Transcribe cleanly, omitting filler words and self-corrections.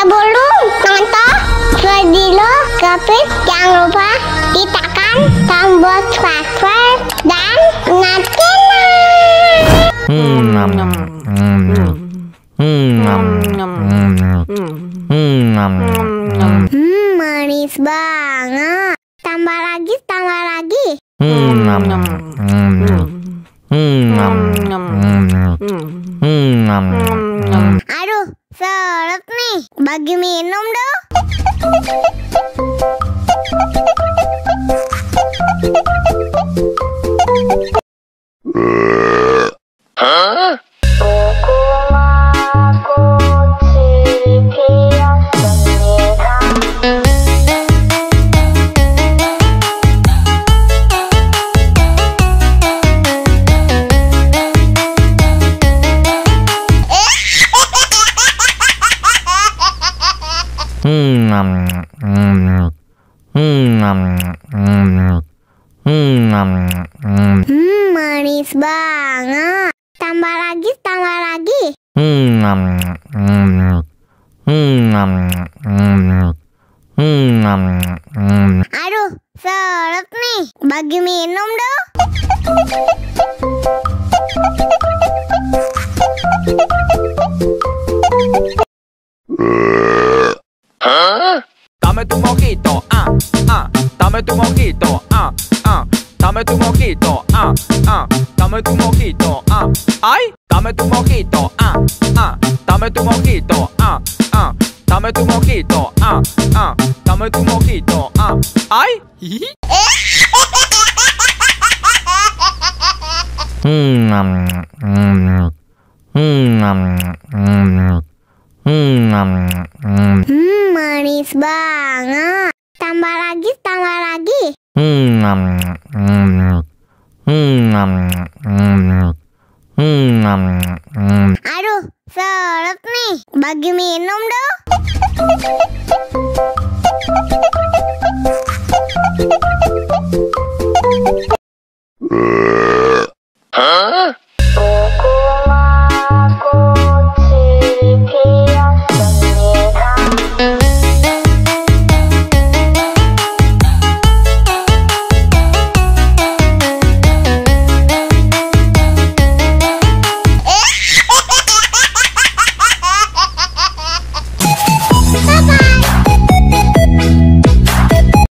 Sebelum nonton video Kepit, jangan lupa tekan tombol subscribe dan nyalakan. Manis banget. Tambah lagi, tambah lagi. Aduh, seret nih. Bagi minum dong. Manis banget. Tambah lagi, tambah lagi. Aduh, seret nih. Bagi minum dong. Dame tu mojito, dame tu mojito, dame tu mojito, dame tu mojito, ay, dame tu mojito, dame tu mojito, dame tu mojito, dame tu mojito, ay. Manis banget. Tambah lagi, tambah lagi. Aduh, seret nih. Bagi minum dong.